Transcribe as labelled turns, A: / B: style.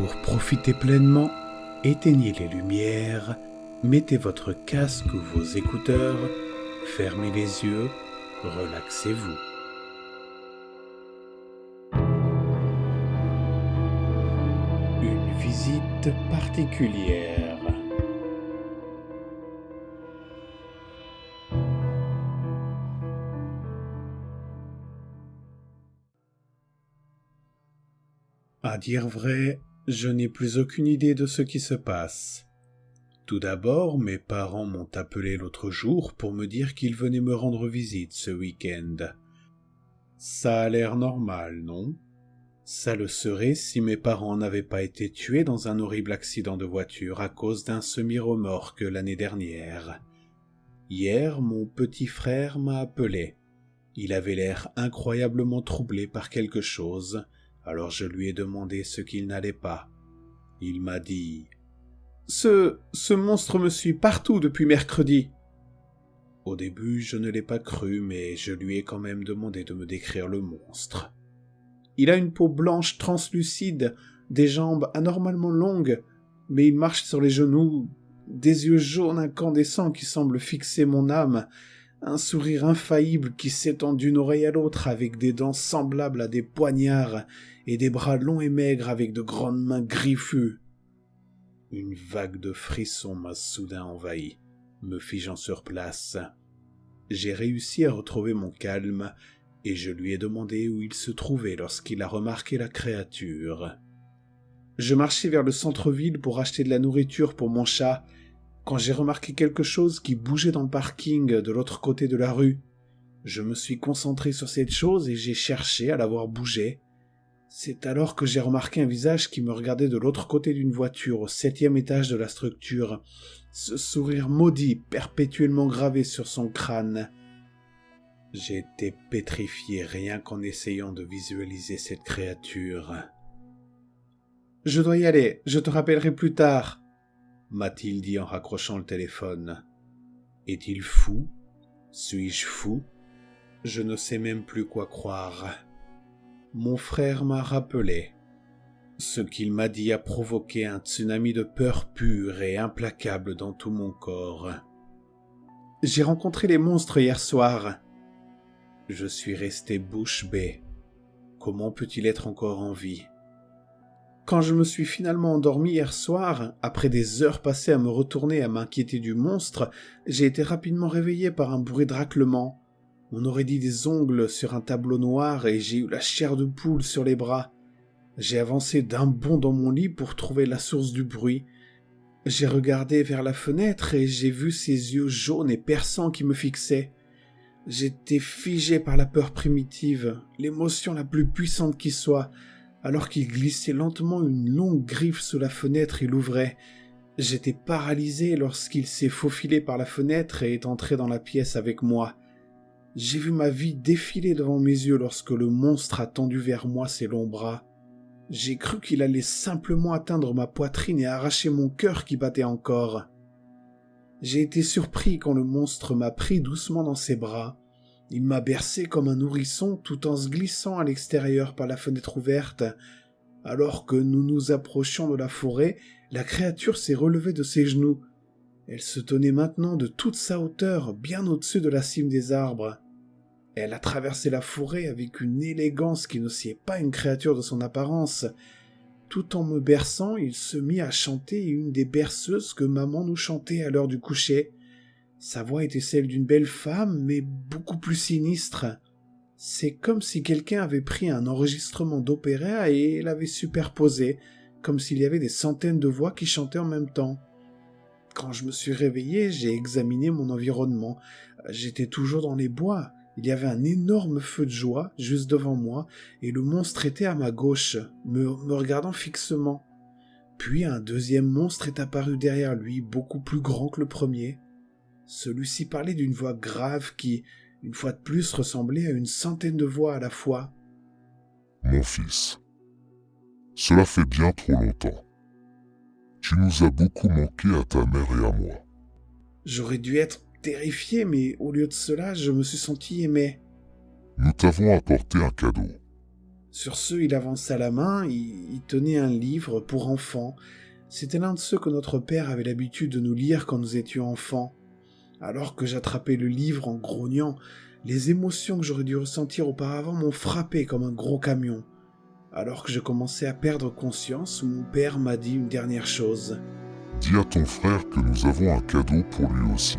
A: Pour profiter pleinement, éteignez les lumières, mettez votre casque ou vos écouteurs, fermez les yeux, relaxez-vous. Une visite particulière. À dire vrai, je n'ai plus aucune idée de ce qui se passe. Tout d'abord, mes parents m'ont appelé l'autre jour pour me dire qu'ils venaient me rendre visite ce week-end. Ça a l'air normal, non ? Ça le serait si mes parents n'avaient pas été tués dans un horrible accident de voiture à cause d'un semi-remorque l'année dernière. Hier, mon petit frère m'a appelé. Il avait l'air incroyablement troublé par quelque chose, alors je lui ai demandé ce qu'il n'allait pas. Il m'a dit « Ce monstre me suit partout depuis mercredi !» Au début, je ne l'ai pas cru, mais je lui ai quand même demandé de me décrire le monstre. Il a une peau blanche translucide, des jambes anormalement longues, mais il marche sur les genoux, des yeux jaunes incandescents qui semblent fixer mon âme, un sourire infaillible qui s'étend d'une oreille à l'autre avec des dents semblables à des poignards et des bras longs et maigres avec de grandes mains griffues. Une vague de frissons m'a soudain envahi, me figeant sur place. J'ai réussi à retrouver mon calme et je lui ai demandé où il se trouvait lorsqu'il a remarqué la créature. Je marchais vers le centre-ville pour acheter de la nourriture pour mon chat, quand j'ai remarqué quelque chose qui bougeait dans le parking de l'autre côté de la rue. Je me suis concentré sur cette chose et j'ai cherché à la voir bouger. C'est alors que j'ai remarqué un visage qui me regardait de l'autre côté d'une voiture au 7e étage de la structure, ce sourire maudit perpétuellement gravé sur son crâne. J'ai été pétrifié rien qu'en essayant de visualiser cette créature. « Je dois y aller, je te rappellerai plus tard », m'a-t-il dit en raccrochant le téléphone. Est-il fou ? Suis-je fou ? Je ne sais même plus quoi croire. Mon frère m'a rappelé. Ce qu'il m'a dit a provoqué un tsunami de peur pure et implacable dans tout mon corps. J'ai rencontré les monstres hier soir. Je suis resté bouche bée. Comment peut-il être encore en vie ? Quand je me suis finalement endormi hier soir, après des heures passées à me retourner et à m'inquiéter du monstre, j'ai été rapidement réveillé par un bruit de raclement. On aurait dit des ongles sur un tableau noir et j'ai eu la chair de poule sur les bras. J'ai avancé d'un bond dans mon lit pour trouver la source du bruit. J'ai regardé vers la fenêtre et j'ai vu ses yeux jaunes et perçants qui me fixaient. J'étais figé par la peur primitive, l'émotion la plus puissante qui soit. Alors qu'il glissait lentement une longue griffe sous la fenêtre et l'ouvrait. J'étais paralysé lorsqu'il s'est faufilé par la fenêtre et est entré dans la pièce avec moi. J'ai vu ma vie défiler devant mes yeux lorsque le monstre a tendu vers moi ses longs bras. J'ai cru qu'il allait simplement atteindre ma poitrine et arracher mon cœur qui battait encore. J'ai été surpris quand le monstre m'a pris doucement dans ses bras. Il m'a bercé comme un nourrisson tout en se glissant à l'extérieur par la fenêtre ouverte. Alors que nous nous approchions de la forêt, la créature s'est relevée de ses genoux. Elle se tenait maintenant de toute sa hauteur, bien au-dessus de la cime des arbres. Elle a traversé la forêt avec une élégance qui ne sied pas une créature de son apparence. Tout en me berçant, il se mit à chanter une des berceuses que maman nous chantait à l'heure du coucher. Sa voix était celle d'une belle femme, mais beaucoup plus sinistre. C'est comme si quelqu'un avait pris un enregistrement d'opéra et l'avait superposé, comme s'il y avait des centaines de voix qui chantaient en même temps. Quand je me suis réveillé, j'ai examiné mon environnement. J'étais toujours dans les bois. Il y avait un énorme feu de joie juste devant moi, et le monstre était à ma gauche, me regardant fixement. Puis un deuxième monstre est apparu derrière lui, beaucoup plus grand que le premier. Celui-ci parlait d'une voix grave qui, une fois de plus, ressemblait à une centaine de voix à la fois.
B: « Mon fils, cela fait bien trop longtemps. Tu nous as beaucoup manqué à ta mère et à moi. »
A: J'aurais dû être terrifié, mais au lieu de cela, je me suis senti aimé.
B: « Nous t'avons apporté un cadeau. »
A: Sur ce, il avança la main, il tenait un livre pour enfants. C'était l'un de ceux que notre père avait l'habitude de nous lire quand nous étions enfants. Alors que j'attrapais le livre en grognant, les émotions que j'aurais dû ressentir auparavant m'ont frappé comme un gros camion. Alors que je commençais à perdre conscience, mon père m'a dit une dernière chose.
B: Dis à ton frère que nous avons un cadeau pour lui aussi.